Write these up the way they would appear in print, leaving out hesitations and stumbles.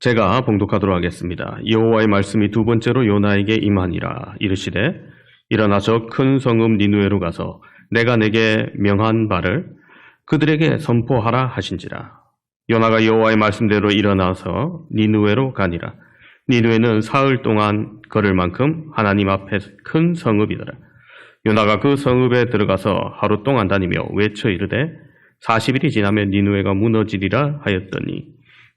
제가 봉독하도록 하겠습니다. 여호와의 말씀이 두 번째로 요나에게 임하니라. 이르시되 일어나 저 큰 성읍 니느웨로 가서 내가 내게 명한 바를 그들에게 선포하라 하신지라. 요나가 여호와의 말씀대로 일어나서 니느웨로 가니라. 니느웨는 사흘 동안 걸을 만큼 하나님 앞에 큰 성읍이더라. 요나가 그 성읍에 들어가서 하루 동안 다니며 외쳐 이르되 40일이 지나면 니느웨가 무너지리라 하였더니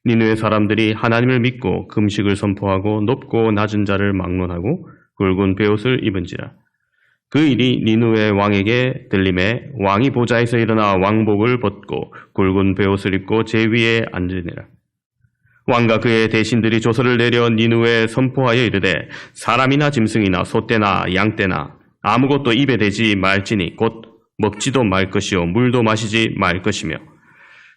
니느웨 사람들이 하나님을 믿고 금식을 선포하고 높고 낮은 자를 막론하고 굵은 베옷을 입은지라. 그 일이 니느웨 왕에게 들림에 왕이 보좌에서 일어나 왕복을 벗고 굵은 베옷을 입고 제위에 앉으니라. 왕과 그의 대신들이 조서를 내려 니느웨에 선포하여 이르되 사람이나 짐승이나 소떼나 양떼나 아무것도 입에 대지 말지니 곧 먹지도 말 것이요 물도 마시지 말 것이며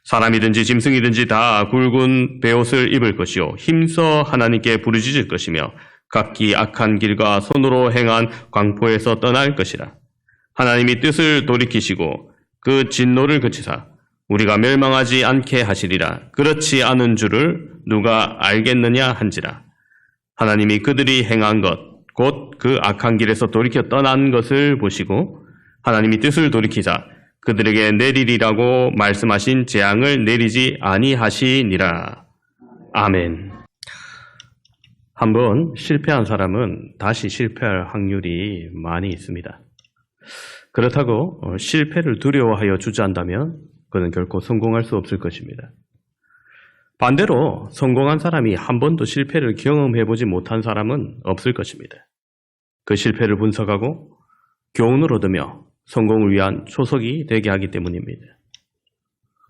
사람이든지 짐승이든지 다 굵은 베옷을 입을 것이요 힘써 하나님께 부르짖을 것이며 각기 악한 길과 손으로 행한 광포에서 떠날 것이라. 하나님이 뜻을 돌이키시고 그 진노를 그치사 우리가 멸망하지 않게 하시리라. 그렇지 않은 줄을 누가 알겠느냐 한지라. 하나님이 그들이 행한 것 곧 그 악한 길에서 돌이켜 떠난 것을 보시고 하나님이 뜻을 돌이키자 그들에게 내리리라고 말씀하신 재앙을 내리지 아니하시니라. 아멘. 한번 실패한 사람은 다시 실패할 확률이 많이 있습니다. 그렇다고 실패를 두려워하여 주저한다면 그는 결코 성공할 수 없을 것입니다. 반대로 성공한 사람이 한 번도 실패를 경험해보지 못한 사람은 없을 것입니다. 그 실패를 분석하고 교훈을 얻으며 성공을 위한 초석이 되게 하기 때문입니다.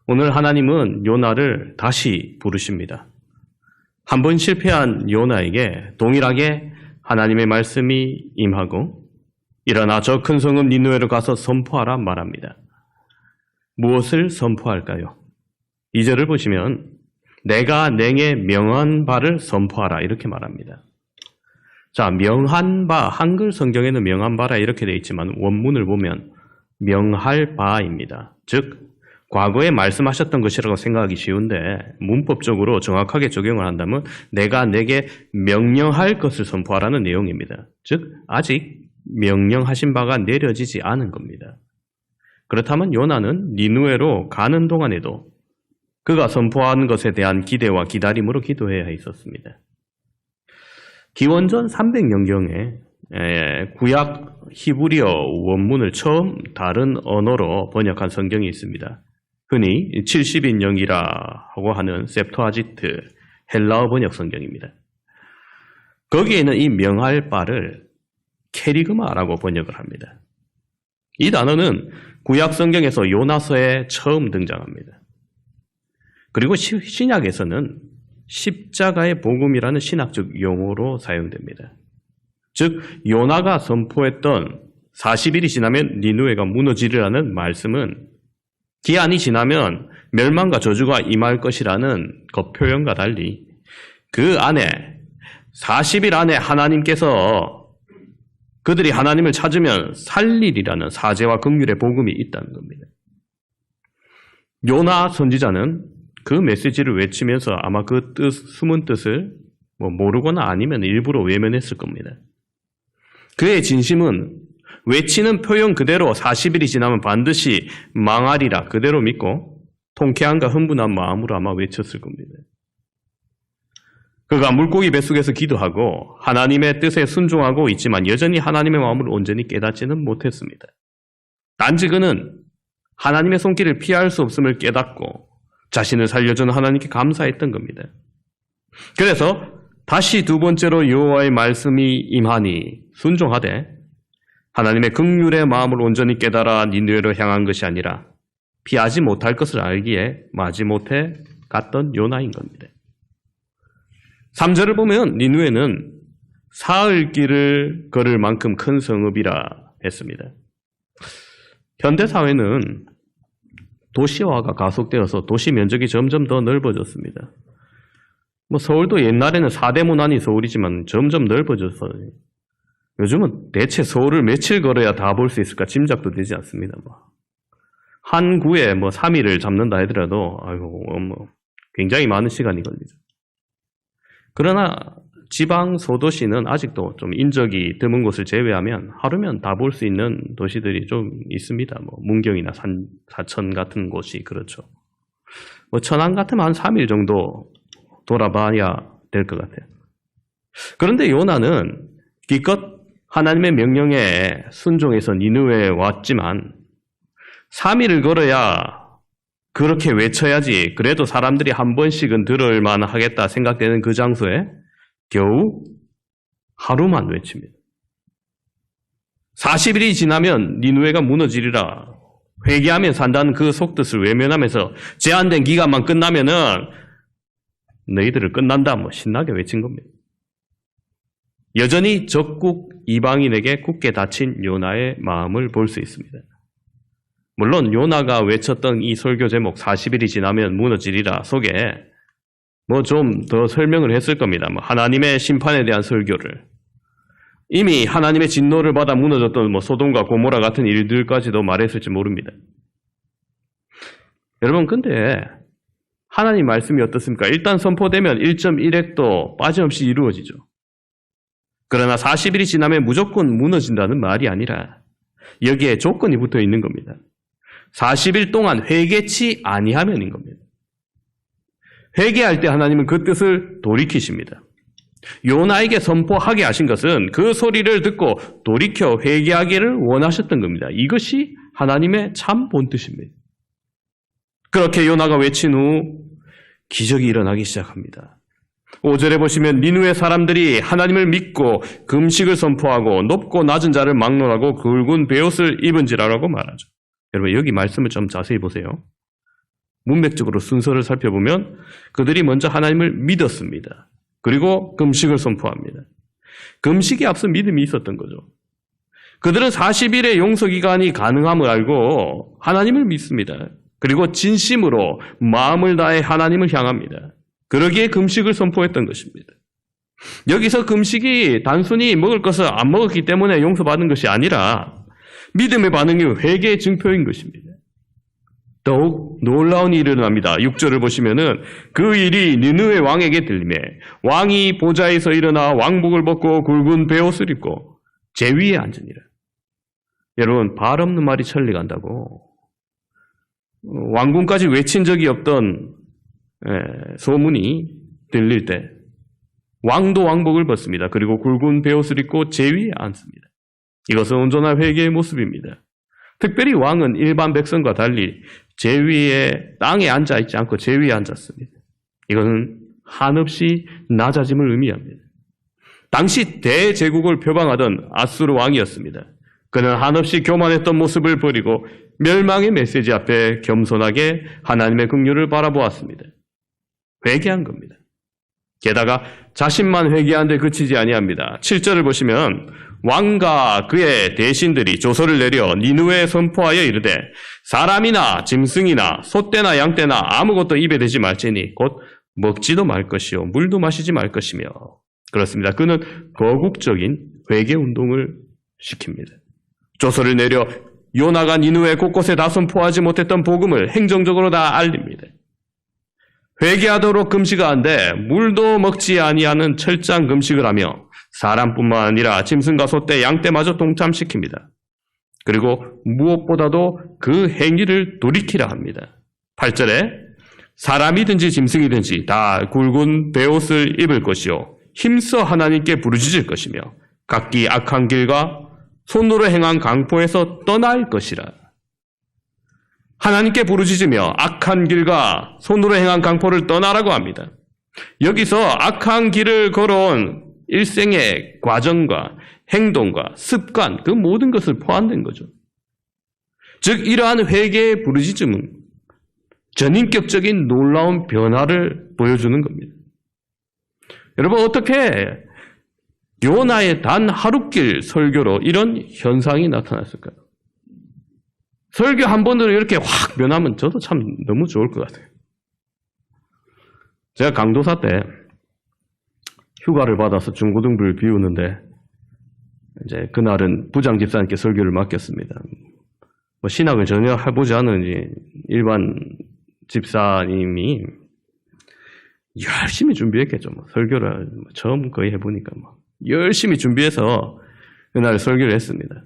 오늘 하나님은 요나를 다시 부르십니다. 한 번 실패한 요나에게 동일하게 하나님의 말씀이 임하고 일어나 저 큰 성읍 니느웨로 가서 선포하라 말합니다. 무엇을 선포할까요? 2절을 보시면 내가 내게 명한 바를 선포하라 이렇게 말합니다. 자, 명한 바, 한글 성경에는 명한 바라 이렇게 되어 있지만 원문을 보면 명할 바입니다. 즉 과거에 말씀하셨던 것이라고 생각하기 쉬운데 문법적으로 정확하게 적용을 한다면 내가 내게 명령할 것을 선포하라는 내용입니다. 즉 아직 명령하신 바가 내려지지 않은 겁니다. 그렇다면 요나는 니느웨로 가는 동안에도 그가 선포한 것에 대한 기대와 기다림으로 기도해야 했었습니다. 기원전 300년경에 구약 히브리어 원문을 처음 다른 언어로 번역한 성경이 있습니다. 흔히 70인역이라고 하는 septuagin트 헬라어 번역 성경입니다. 거기에는 이 명할 바를 케리그마라고 번역을 합니다. 이 단어는 구약 성경에서 요나서에 처음 등장합니다. 그리고 신약에서는 십자가의 복음이라는 신학적 용어로 사용됩니다. 즉 요나가 선포했던 40일이 지나면 니느웨가 무너지리라는 말씀은 기한이 지나면 멸망과 저주가 임할 것이라는 그 표현과 달리 그 안에 40일 안에 하나님께서 그들이 하나님을 찾으면 살리리라는 사제와 긍휼의 복음이 있다는 겁니다. 요나 선지자는 그 메시지를 외치면서 아마 그 숨은 뜻을 모르거나 아니면 일부러 외면했을 겁니다. 그의 진심은 외치는 표현 그대로 40일이 지나면 반드시 망하리라 그대로 믿고 통쾌함과 흥분한 마음으로 아마 외쳤을 겁니다. 그가 물고기 뱃속에서 기도하고 하나님의 뜻에 순종하고 있지만 여전히 하나님의 마음을 온전히 깨닫지는 못했습니다. 단지 그는 하나님의 손길을 피할 수 없음을 깨닫고 자신을 살려주는 하나님께 감사했던 겁니다. 그래서 다시 두 번째로 여호와의 말씀이 임하니 순종하되 하나님의 긍휼의 마음을 온전히 깨달아 니느웨로 향한 것이 아니라 피하지 못할 것을 알기에 마지못해 갔던 요나인 겁니다. 3절을 보면 니느웨는 사흘 길을 걸을 만큼 큰 성읍이라 했습니다. 현대사회는 도시화가 가속되어서 도시 면적이 점점 더 넓어졌습니다. 서울도 옛날에는 4대 문안이 서울이지만 점점 넓어져서 요즘은 대체 서울을 며칠 걸어야 다 볼 수 있을까 짐작도 되지 않습니다. 한 구에 3일을 잡는다 하더라도 굉장히 많은 시간이 걸리죠. 그러나 지방 소도시는 아직도 좀 인적이 드문 곳을 제외하면 하루면 다 볼 수 있는 도시들이 좀 있습니다. 뭐 문경이나 사천 같은 곳이 그렇죠. 뭐 천안 같으면 한 3일 정도 돌아봐야 될 것 같아요. 그런데 요나는 기껏 하나님의 명령에 순종해서 니느웨에 왔지만 3일을 걸어야 그렇게 외쳐야지 그래도 사람들이 한 번씩은 들을 만하겠다 생각되는 그 장소에 겨우 하루만 외칩니다. 40일이 지나면 니느웨가 무너지리라. 회개하면 산다는 그 속뜻을 외면하면서 제한된 기간만 끝나면은 너희들을 끝난다 뭐 신나게 외친 겁니다. 여전히 적국 이방인에게 굳게 닫힌 요나의 마음을 볼 수 있습니다. 물론 요나가 외쳤던 이 설교 제목 40일이 지나면 무너지리라 속에 뭐 좀 더 설명을 했을 겁니다. 뭐 하나님의 심판에 대한 설교를 이미 하나님의 진노를 받아 무너졌던 뭐 소돔과 고모라 같은 일들까지도 말했을지 모릅니다. 여러분 근데 하나님 말씀이 어떻습니까? 일단 선포되면 1.1핵도 빠짐없이 이루어지죠. 그러나 40일이 지나면 무조건 무너진다는 말이 아니라 여기에 조건이 붙어 있는 겁니다. 40일 동안 회개치 아니하면인 겁니다. 회개할 때 하나님은 그 뜻을 돌이키십니다. 요나에게 선포하게 하신 것은 그 소리를 듣고 돌이켜 회개하기를 원하셨던 겁니다. 이것이 하나님의 참 본뜻입니다. 그렇게 요나가 외친 후 기적이 일어나기 시작합니다. 5절에 보시면 니느웨 사람들이 하나님을 믿고 금식을 선포하고 높고 낮은 자를 막론하고 굵은 베옷을 입은지라라고 말하죠. 여러분 여기 말씀을 좀 자세히 보세요. 문맥적으로 순서를 살펴보면 그들이 먼저 하나님을 믿었습니다. 그리고 금식을 선포합니다. 금식에 앞서 믿음이 있었던 거죠. 그들은 40일의 용서기간이 가능함을 알고 하나님을 믿습니다. 그리고 진심으로 마음을 다해 하나님을 향합니다. 그러기에 금식을 선포했던 것입니다. 여기서 금식이 단순히 먹을 것을 안 먹었기 때문에 용서받은 것이 아니라 믿음의 반응이 회개의 증표인 것입니다. 더욱 놀라운 일이 일어납니다. 6절을 보시면은 그 일이 니느웨 왕에게 들리매 왕이 보좌에서 일어나 왕복을 벗고 굵은 베옷을 입고 제 위에 앉으니라. 여러분 발 없는 말이 천리 간다고 왕궁까지 외친 적이 없던 소문이 들릴 때 왕도 왕복을 벗습니다. 그리고 굵은 베옷을 입고 제 위에 앉습니다. 이것은 온전한 회개의 모습입니다. 특별히 왕은 일반 백성과 달리 제 위에 땅에 앉아있지 않고 제 위에 앉았습니다. 이것은 한없이 낮아짐을 의미합니다. 당시 대제국을 표방하던 아수르 왕이었습니다. 그는 한없이 교만했던 모습을 버리고 멸망의 메시지 앞에 겸손하게 하나님의 긍휼을 바라보았습니다. 회개한 겁니다. 게다가 자신만 회개한 데 그치지 아니합니다. 7절을 보시면 왕과 그의 대신들이 조서를 내려 니느웨에 선포하여 이르되 사람이나 짐승이나 소떼나 양떼나 아무것도 입에 대지 말지니 곧 먹지도 말 것이요 물도 마시지 말 것이며 그렇습니다. 그는 거국적인 회개 운동을 시킵니다. 조서를 내려 요나가 니느웨 곳곳에 다 선포하지 못했던 복음을 행정적으로 다 알립니다. 회개하도록 금식하는데 물도 먹지 아니하는 철저한 금식을 하며 사람뿐만 아니라 짐승과 소떼, 양떼마저 동참시킵니다. 그리고 무엇보다도 그 행위를 돌이키라 합니다. 8절에 사람이든지 짐승이든지 다 굵은 베옷을 입을 것이요 힘써 하나님께 부르짖을 것이며 각기 악한 길과 손으로 행한 강포에서 떠날 것이라. 하나님께 부르짖으며 악한 길과 손으로 행한 강포를 떠나라고 합니다. 여기서 악한 길을 걸어온 일생의 과정과 행동과 습관 그 모든 것을 포함된 거죠. 즉 이러한 회개의 부르짖음은 전인격적인 놀라운 변화를 보여주는 겁니다. 여러분 어떻게 요나의 단 하루길 설교로 이런 현상이 나타났을까요? 설교 한 번으로 이렇게 확 변하면 저도 참 너무 좋을 것 같아요. 제가 강도사 때 휴가를 받아서 중고등부를 비우는데 이제 그날은 부장 집사님께 설교를 맡겼습니다. 뭐 신학을 전혀 해보지 않은 일반 집사님이 열심히 준비했겠죠. 설교를 처음 거의 해보니까 열심히 준비해서 그날 설교를 했습니다.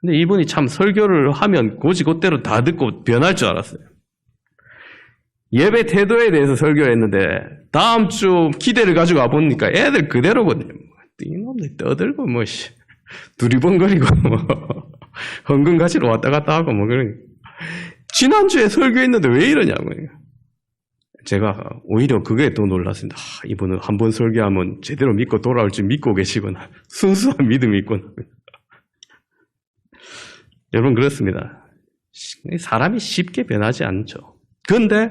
근데 이분이 참 설교를 하면 곧이곧대로 다 듣고 변할 줄 알았어요. 예배 태도에 대해서 설교를 했는데 다음 주 기대를 가지고 와보니까 애들 그대로거든요. 이놈들 떠들고 두리번거리고 헌금가지로 왔다 갔다 하고 그러니까. 지난주에 설교했는데 왜 이러냐고요. 제가 오히려 그게 더 놀랐습니다. 이분은 한 번 설교하면 제대로 믿고 돌아올 줄 믿고 계시구나. 순수한 믿음이 있구나. 여러분 그렇습니다. 사람이 쉽게 변하지 않죠. 그런데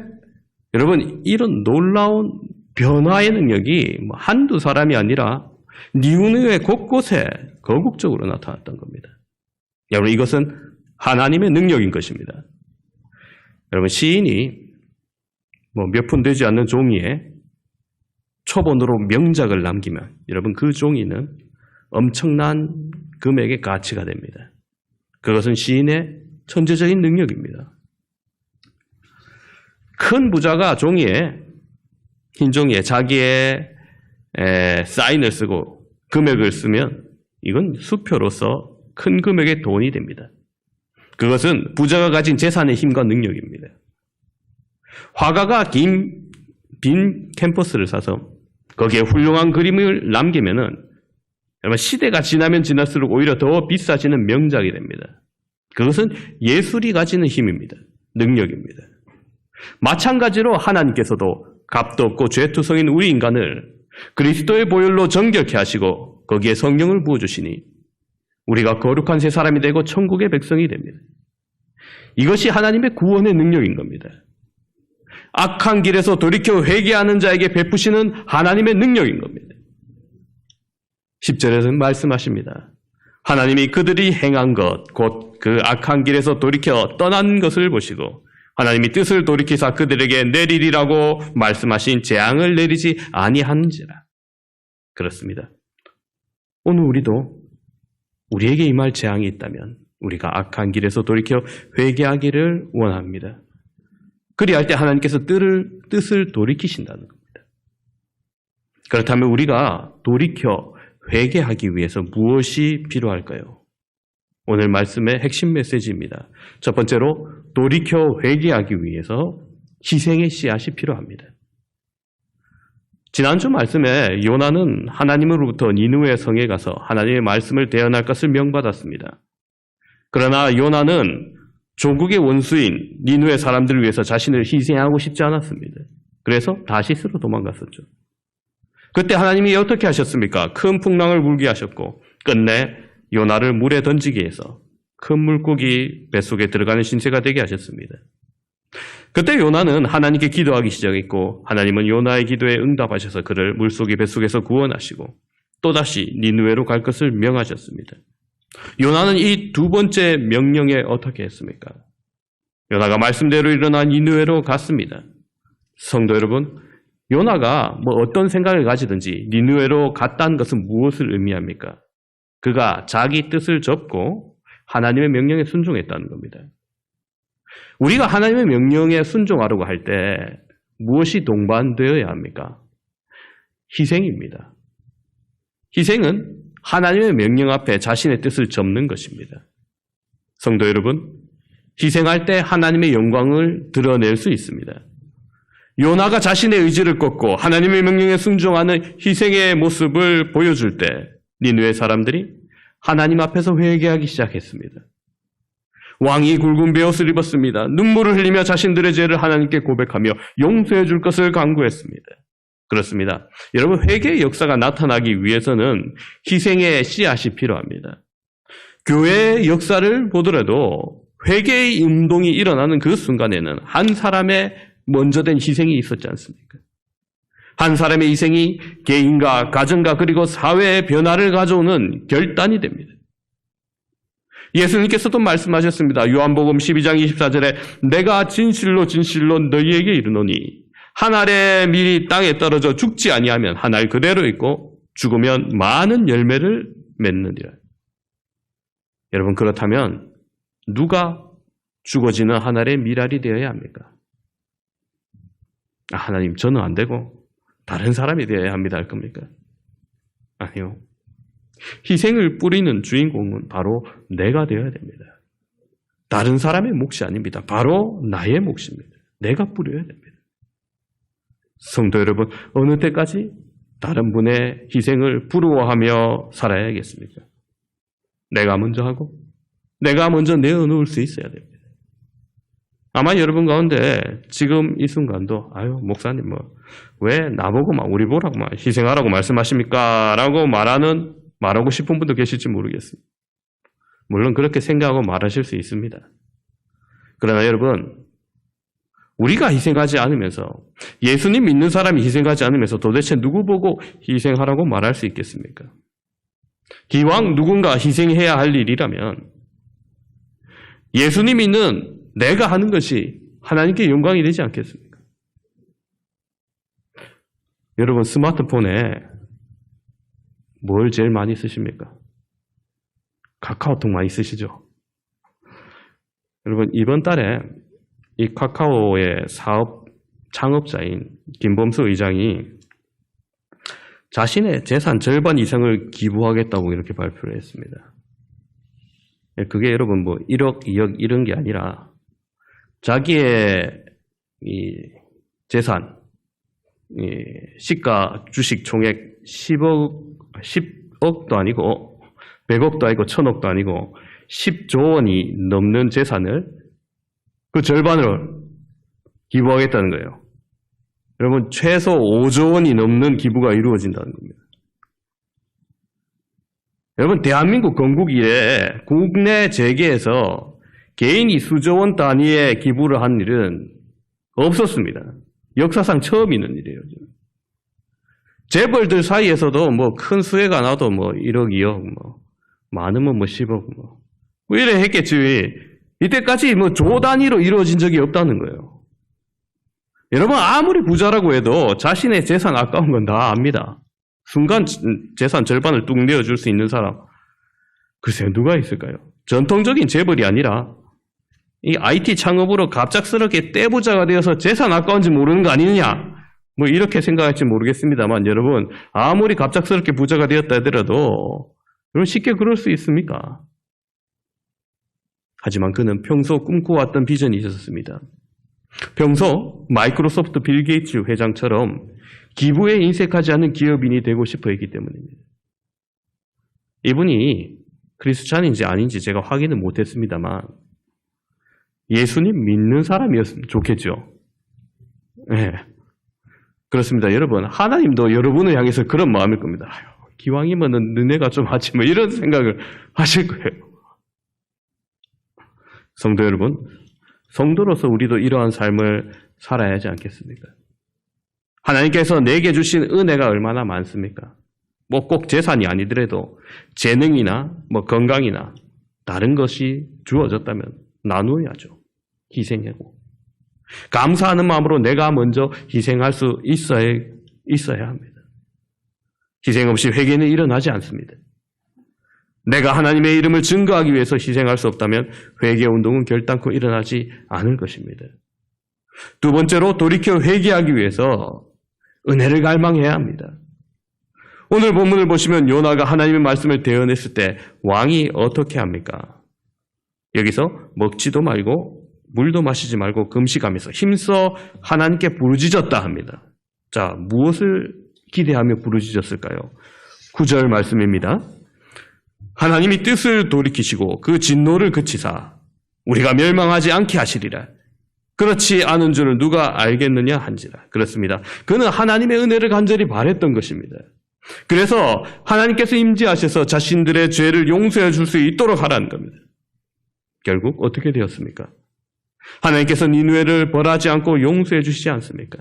여러분 이런 놀라운 변화의 능력이 한두 사람이 아니라 니느웨 곳곳에 거국적으로 나타났던 겁니다. 여러분 이것은 하나님의 능력인 것입니다. 여러분 시인이 몇 푼 되지 않는 종이에 초본으로 명작을 남기면 여러분 그 종이는 엄청난 금액의 가치가 됩니다. 그것은 시인의 천재적인 능력입니다. 큰 부자가 흰 종이에 자기의 사인을 쓰고 금액을 쓰면 이건 수표로서 큰 금액의 돈이 됩니다. 그것은 부자가 가진 재산의 힘과 능력입니다. 화가가 빈 캔버스를 사서 거기에 훌륭한 그림을 남기면은 시대가 지나면 지날수록 오히려 더 비싸지는 명작이 됩니다. 그것은 예술이 가지는 힘입니다. 능력입니다. 마찬가지로 하나님께서도 값도 없고 죄투성인 우리 인간을 그리스도의 보혈로 정결케 하시고 거기에 성령을 부어주시니 우리가 거룩한 새 사람이 되고 천국의 백성이 됩니다. 이것이 하나님의 구원의 능력인 겁니다. 악한 길에서 돌이켜 회개하는 자에게 베푸시는 하나님의 능력인 겁니다. 10절에서는 말씀하십니다. 하나님이 그들이 행한 것, 곧 그 악한 길에서 돌이켜 떠난 것을 보시고 하나님이 뜻을 돌이키사 그들에게 내리리라고 말씀하신 재앙을 내리지 아니하는지라. 그렇습니다. 오늘 우리도 우리에게 임할 재앙이 있다면 우리가 악한 길에서 돌이켜 회개하기를 원합니다. 그리할 때 하나님께서 뜻을 돌이키신다는 겁니다. 그렇다면 우리가 돌이켜 회개하기 위해서 무엇이 필요할까요? 오늘 말씀의 핵심 메시지입니다. 첫 번째로 돌이켜 회개하기 위해서 희생의 씨앗이 필요합니다. 지난주 말씀에 요나는 하나님으로부터 니느웨 성에 가서 하나님의 말씀을 대언할 것을 명받았습니다. 그러나 요나는 조국의 원수인 니느웨 사람들을 위해서 자신을 희생하고 싶지 않았습니다. 그래서 다시스로 도망갔었죠. 그때 하나님이 어떻게 하셨습니까? 큰 풍랑을 불게 하셨고 끝내 요나를 물에 던지기 위해서 큰 물고기 뱃속에 들어가는 신세가 되게 하셨습니다. 그때 요나는 하나님께 기도하기 시작했고 하나님은 요나의 기도에 응답하셔서 그를 물속의 뱃속에서 구원하시고 또다시 니느웨로 갈 것을 명하셨습니다. 요나는 이 두 번째 명령에 어떻게 했습니까? 요나가 말씀대로 일어나 니느웨로 갔습니다. 성도 여러분, 요나가 어떤 생각을 가지든지 니느웨로 갔다는 것은 무엇을 의미합니까? 그가 자기 뜻을 접고 하나님의 명령에 순종했다는 겁니다. 우리가 하나님의 명령에 순종하려고 할 때 무엇이 동반되어야 합니까? 희생입니다. 희생은 하나님의 명령 앞에 자신의 뜻을 접는 것입니다. 성도 여러분, 희생할 때 하나님의 영광을 드러낼 수 있습니다. 요나가 자신의 의지를 꺾고 하나님의 명령에 순종하는 희생의 모습을 보여줄 때 니느웨 사람들이 하나님 앞에서 회개하기 시작했습니다. 왕이 굵은 베옷을 입었습니다. 눈물을 흘리며 자신들의 죄를 하나님께 고백하며 용서해 줄 것을 간구했습니다. 그렇습니다. 여러분, 회개의 역사가 나타나기 위해서는 희생의 씨앗이 필요합니다. 교회의 역사를 보더라도 회개의 운동이 일어나는 그 순간에는 한 사람의 먼저 된 희생이 있었지 않습니까? 한 사람의 희생이 개인과 가정과 그리고 사회의 변화를 가져오는 결단이 됩니다. 예수님께서도 말씀하셨습니다. 요한복음 12장 24절에 내가 진실로 진실로 너희에게 이르노니 한 알의 밀이 땅에 떨어져 죽지 아니하면 한 알 그대로 있고 죽으면 많은 열매를 맺느니라. 여러분, 그렇다면 누가 죽어지는 한 알의 밀알이 되어야 합니까? 하나님, 저는 안 되고 다른 사람이 되어야 합니다 할 겁니까? 아니요. 희생을 뿌리는 주인공은 바로 내가 되어야 됩니다. 다른 사람의 몫이 아닙니다. 바로 나의 몫입니다. 내가 뿌려야 됩니다. 성도 여러분, 어느 때까지 다른 분의 희생을 부러워하며 살아야겠습니까? 내가 먼저 하고 내가 먼저 내어놓을 수 있어야 됩니다. 아마 여러분 가운데 지금 이 순간도 목사님 왜 나보고 막 우리 보라고 막 희생하라고 말씀하십니까? 라고 말하고 싶은 분도 계실지 모르겠습니다. 물론 그렇게 생각하고 말하실 수 있습니다. 그러나 여러분, 우리가 희생하지 않으면서, 예수님 믿는 사람이 희생하지 않으면서 도대체 누구 보고 희생하라고 말할 수 있겠습니까? 기왕 누군가 희생해야 할 일이라면 예수님 믿는 내가 하는 것이 하나님께 영광이 되지 않겠습니까? 여러분, 스마트폰에 뭘 제일 많이 쓰십니까? 카카오톡 많이 쓰시죠? 여러분, 이번 달에 이 카카오의 창업자인 김범수 의장이 자신의 재산 절반 이상을 기부하겠다고 이렇게 발표를 했습니다. 그게 여러분 1억, 2억 이런 게 아니라 자기의 이 재산, 시가 주식 총액 10억도 아니고 100억도 아니고 1000억도 아니고 10조 원이 넘는 재산을 그 절반을 기부하겠다는 거예요. 여러분, 최소 5조 원이 넘는 기부가 이루어진다는 겁니다. 여러분, 대한민국 건국 이래 국내 재계에서 개인이 수조 원 단위의 기부를 한 일은 없었습니다. 역사상 처음 있는 일이에요. 재벌들 사이에서도 큰 수혜가 나도 1억, 2억, 많으면 10억, 이래 했겠지. 이때까지 조 단위로 이루어진 적이 없다는 거예요. 여러분, 아무리 부자라고 해도 자신의 재산 아까운 건 다 압니다. 순간 재산 절반을 뚝 내어줄 수 있는 사람, 글쎄 누가 있을까요? 전통적인 재벌이 아니라 이 IT 창업으로 갑작스럽게 떼부자가 되어서 재산 아까운지 모르는 거 아니느냐, 이렇게 생각할지 모르겠습니다만, 여러분, 아무리 갑작스럽게 부자가 되었다 하더라도 여러분, 쉽게 그럴 수 있습니까? 하지만 그는 평소 꿈꿔왔던 비전이 있었습니다. 평소 마이크로소프트 빌 게이츠 회장처럼 기부에 인색하지 않은 기업인이 되고 싶어 했기 때문입니다. 이분이 크리스찬인지 아닌지 제가 확인은 못했습니다만 예수님 믿는 사람이었으면 좋겠죠. 네. 그렇습니다. 여러분, 하나님도 여러분을 향해서 그런 마음일 겁니다. 기왕이면 너네가 좀 하지 이런 생각을 하실 거예요. 성도 여러분, 성도로서 우리도 이러한 삶을 살아야 하지 않겠습니까? 하나님께서 내게 주신 은혜가 얼마나 많습니까? 꼭 재산이 아니더라도 재능이나 건강이나 다른 것이 주어졌다면 나누어야죠. 희생하고. 감사하는 마음으로 내가 먼저 희생할 수 있어야 합니다. 희생 없이 회개는 일어나지 않습니다. 내가 하나님의 이름을 증거하기 위해서 희생할 수 없다면 회개운동은 결단코 일어나지 않을 것입니다. 두 번째로 돌이켜 회개하기 위해서 은혜를 갈망해야 합니다. 오늘 본문을 보시면 요나가 하나님의 말씀을 대언했을 때 왕이 어떻게 합니까? 여기서 먹지도 말고 물도 마시지 말고 금식하면서 힘써 하나님께 부르짖었다 합니다. 자, 무엇을 기대하며 부르짖었을까요? 9절 말씀입니다. 하나님이 뜻을 돌이키시고 그 진노를 그치사 우리가 멸망하지 않게 하시리라. 그렇지 않은 줄을 누가 알겠느냐 한지라. 그렇습니다. 그는 하나님의 은혜를 간절히 바랬던 것입니다. 그래서 하나님께서 임재하셔서 자신들의 죄를 용서해 줄 수 있도록 하라는 겁니다. 결국 어떻게 되었습니까? 하나님께서 니느웨를 벌하지 않고 용서해 주시지 않습니까?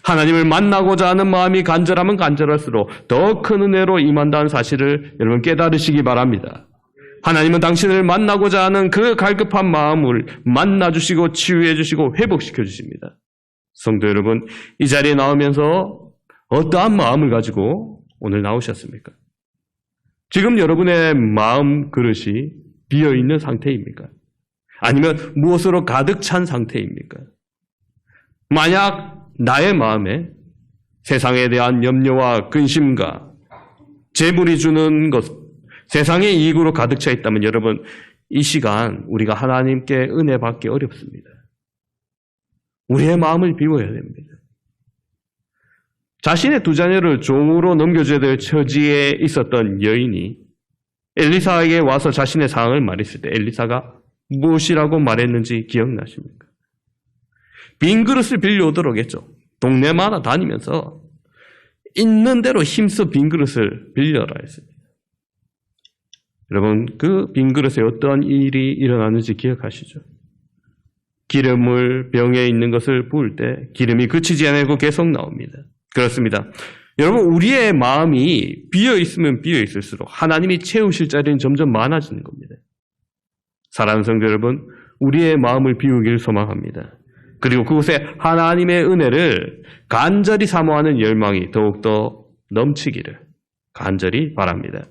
하나님을 만나고자 하는 마음이 간절하면 간절할수록 더 큰 은혜로 임한다는 사실을 여러분 깨달으시기 바랍니다. 하나님은 당신을 만나고자 하는 그 갈급한 마음을 만나주시고 치유해주시고 회복시켜주십니다. 성도 여러분, 이 자리에 나오면서 어떠한 마음을 가지고 오늘 나오셨습니까? 지금 여러분의 마음 그릇이 비어있는 상태입니까? 아니면 무엇으로 가득 찬 상태입니까? 만약 나의 마음에 세상에 대한 염려와 근심과 재물이 주는 것, 세상의 이익으로 가득 차 있다면 여러분, 이 시간 우리가 하나님께 은혜 받기 어렵습니다. 우리의 마음을 비워야 됩니다. 자신의 두 자녀를 종으로 넘겨줘야 될 처지에 있었던 여인이 엘리사에게 와서 자신의 상황을 말했을 때 엘리사가 무엇이라고 말했는지 기억나십니까? 빈 그릇을 빌려오도록 했죠. 동네마다 다니면서 있는 대로 힘써 빈 그릇을 빌려라 했습니다. 여러분, 그 빈 그릇에 어떤 일이 일어나는지 기억하시죠? 기름을 병에 있는 것을 부을 때 기름이 그치지 않고 계속 나옵니다. 그렇습니다. 여러분, 우리의 마음이 비어있으면 비어있을수록 하나님이 채우실 자리는 점점 많아지는 겁니다. 사랑하는 성도 여러분, 우리의 마음을 비우길 소망합니다. 그리고 그곳에 하나님의 은혜를 간절히 사모하는 열망이 더욱더 넘치기를 간절히 바랍니다.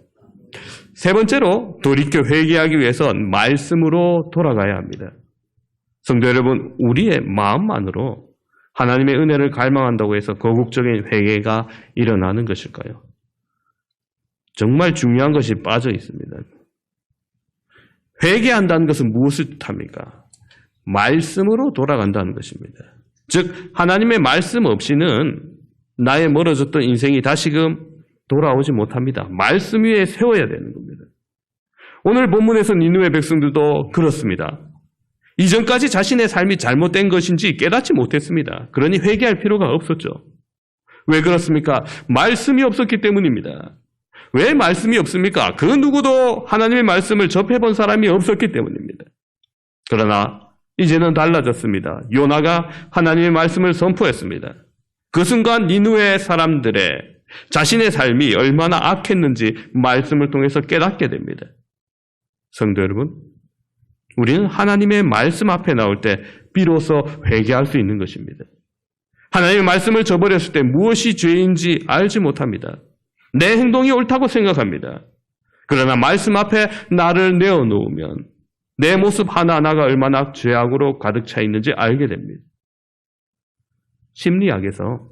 세 번째로 돌이켜 회개하기 위해선 말씀으로 돌아가야 합니다. 성도 여러분, 우리의 마음만으로 하나님의 은혜를 갈망한다고 해서 거국적인 회개가 일어나는 것일까요? 정말 중요한 것이 빠져 있습니다. 회개한다는 것은 무엇을 뜻합니까? 말씀으로 돌아간다는 것입니다. 즉 하나님의 말씀 없이는 나의 멀어졌던 인생이 다시금 돌아오지 못합니다. 말씀 위에 세워야 되는 겁니다. 오늘 본문에서 니느웨 백성들도 그렇습니다. 이전까지 자신의 삶이 잘못된 것인지 깨닫지 못했습니다. 그러니 회개할 필요가 없었죠. 왜 그렇습니까? 말씀이 없었기 때문입니다. 왜 말씀이 없습니까? 그 누구도 하나님의 말씀을 접해본 사람이 없었기 때문입니다. 그러나 이제는 달라졌습니다. 요나가 하나님의 말씀을 선포했습니다. 그 순간 니느웨 사람들의 자신의 삶이 얼마나 악했는지 말씀을 통해서 깨닫게 됩니다. 성도 여러분, 우리는 하나님의 말씀 앞에 나올 때 비로소 회개할 수 있는 것입니다. 하나님의 말씀을 저버렸을 때 무엇이 죄인지 알지 못합니다. 내 행동이 옳다고 생각합니다. 그러나 말씀 앞에 나를 내어놓으면 내 모습 하나하나가 얼마나 죄악으로 가득 차 있는지 알게 됩니다. 심리학에서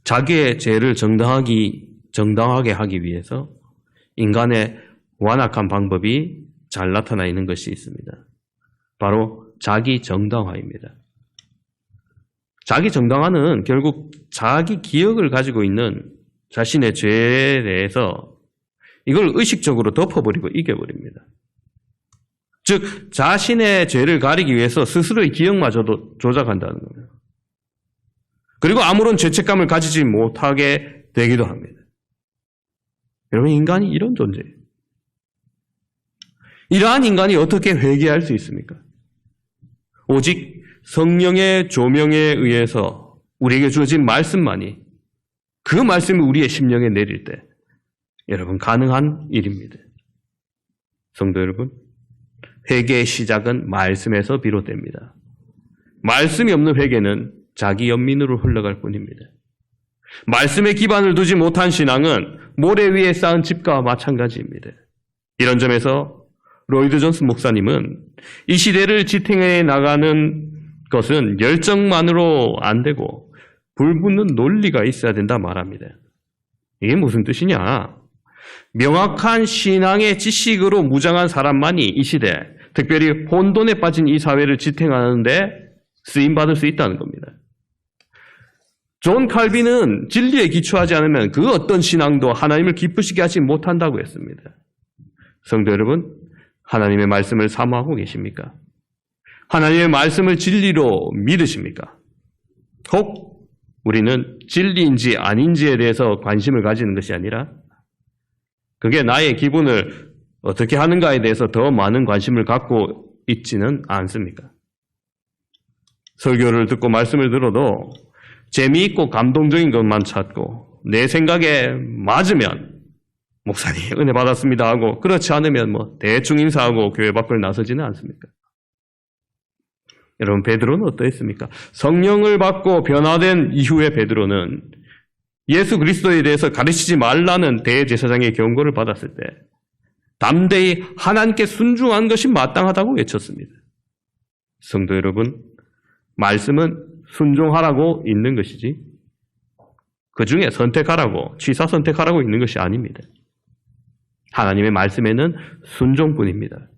자기의 죄를 정당하게 하기 위해서 인간의 완악한 방법이 잘 나타나 있는 것이 있습니다. 바로 자기 정당화입니다. 자기 정당화는 결국 자기 기억을 가지고 있는 자신의 죄에 대해서 이걸 의식적으로 덮어버리고 이겨버립니다. 즉 자신의 죄를 가리기 위해서 스스로의 기억마저도 조작한다는 거예요. 그리고 아무런 죄책감을 가지지 못하게 되기도 합니다. 여러분, 인간이 이런 존재예요. 이러한 인간이 어떻게 회개할 수 있습니까? 오직 성령의 조명에 의해서 우리에게 주어진 말씀만이, 그 말씀이 우리의 심령에 내릴 때 여러분 가능한 일입니다. 성도 여러분, 회개의 시작은 말씀에서 비롯됩니다. 말씀이 없는 회개는 자기 연민으로 흘러갈 뿐입니다. 말씀에 기반을 두지 못한 신앙은 모래 위에 쌓은 집과 마찬가지입니다. 이런 점에서 로이드 존스 목사님은 이 시대를 지탱해 나가는 것은 열정만으로 안 되고 불붙는 논리가 있어야 된다 말합니다. 이게 무슨 뜻이냐? 명확한 신앙의 지식으로 무장한 사람만이 이 시대, 특별히 혼돈에 빠진 이 사회를 지탱하는데 쓰임받을 수 있다는 겁니다. 존 칼빈은 진리에 기초하지 않으면 그 어떤 신앙도 하나님을 기쁘시게 하지 못한다고 했습니다. 성도 여러분, 하나님의 말씀을 사모하고 계십니까? 하나님의 말씀을 진리로 믿으십니까? 혹 우리는 진리인지 아닌지에 대해서 관심을 가지는 것이 아니라 그게 나의 기분을 어떻게 하는가에 대해서 더 많은 관심을 갖고 있지는 않습니까? 설교를 듣고 말씀을 들어도 재미있고 감동적인 것만 찾고 내 생각에 맞으면 목사님 은혜 받았습니다 하고 그렇지 않으면 대충 인사하고 교회 밖을 나서지는 않습니까? 여러분, 베드로는 어떠했습니까? 성령을 받고 변화된 이후에 베드로는 예수 그리스도에 대해서 가르치지 말라는 대제사장의 경고를 받았을 때 담대히 하나님께 순종한 것이 마땅하다고 외쳤습니다. 성도 여러분, 말씀은 순종하라고 있는 것이지 그 중에 선택하라고, 취사 선택하라고 있는 것이 아닙니다. 하나님의 말씀에는 순종뿐입니다.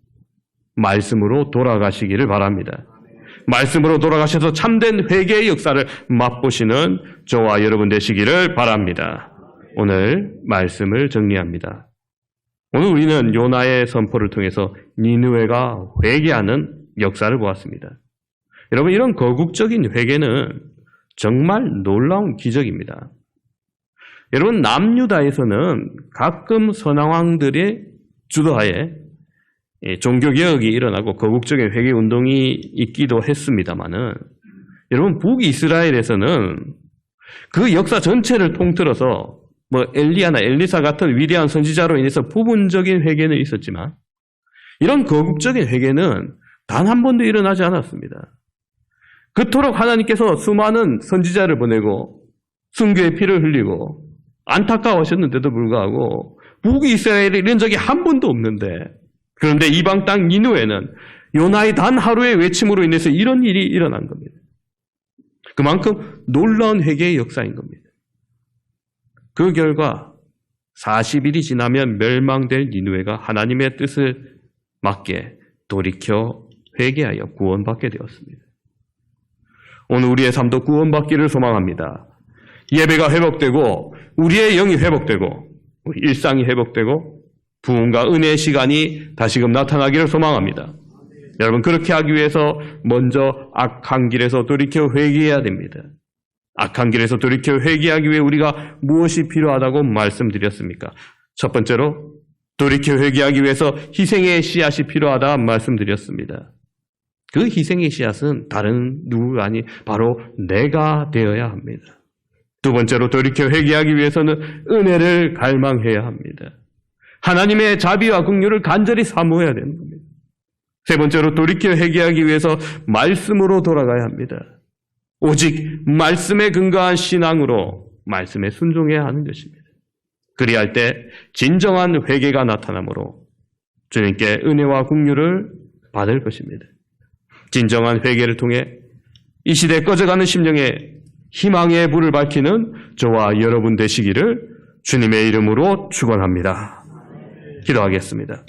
말씀으로 돌아가시기를 바랍니다. 말씀으로 돌아가셔서 참된 회개의 역사를 맛보시는 저와 여러분 되시기를 바랍니다. 오늘 말씀을 정리합니다. 오늘 우리는 요나의 선포를 통해서 니느웨가 회개하는 역사를 보았습니다. 여러분, 이런 거국적인 회개는 정말 놀라운 기적입니다. 여러분, 남유다에서는 가끔 선왕들의 주도하에 종교개혁이 일어나고 거국적인 회개운동이 있기도 했습니다마는 여러분, 북이스라엘에서는 그 역사 전체를 통틀어서 엘리야나 엘리사 같은 위대한 선지자로 인해서 부분적인 회개는 있었지만 이런 거국적인 회개는 단 한 번도 일어나지 않았습니다. 그토록 하나님께서 수많은 선지자를 보내고 순교의 피를 흘리고 안타까워하셨는데도 불구하고 북이스라엘에 이런 적이 한 번도 없는데, 그런데 이방 땅 니느웨는 요나의 단 하루의 외침으로 인해서 이런 일이 일어난 겁니다. 그만큼 놀라운 회개의 역사인 겁니다. 그 결과 40일이 지나면 멸망될 니느웨가 하나님의 뜻을 맞게 돌이켜 회개하여 구원받게 되었습니다. 오늘 우리의 삶도 구원받기를 소망합니다. 예배가 회복되고 우리의 영이 회복되고 일상이 회복되고 부흥과 은혜의 시간이 다시금 나타나기를 소망합니다. 여러분, 그렇게 하기 위해서 먼저 악한 길에서 돌이켜 회개해야 됩니다. 악한 길에서 돌이켜 회개하기 위해 우리가 무엇이 필요하다고 말씀드렸습니까? 첫 번째로 돌이켜 회개하기 위해서 희생의 씨앗이 필요하다 말씀드렸습니다. 그 희생의 씨앗은 다른 누구가 아니 바로 내가 되어야 합니다. 두 번째로 돌이켜 회개하기 위해서는 은혜를 갈망해야 합니다. 하나님의 자비와 긍휼을 간절히 사모해야 되는 겁니다. 세 번째로 돌이켜 회개하기 위해서 말씀으로 돌아가야 합니다. 오직 말씀에 근거한 신앙으로 말씀에 순종해야 하는 것입니다. 그리할 때 진정한 회개가 나타나므로 주님께 은혜와 긍휼을 받을 것입니다. 진정한 회개를 통해 이 시대 꺼져가는 심령에 희망의 불을 밝히는 저와 여러분 되시기를 주님의 이름으로 축원합니다. 기도하겠습니다.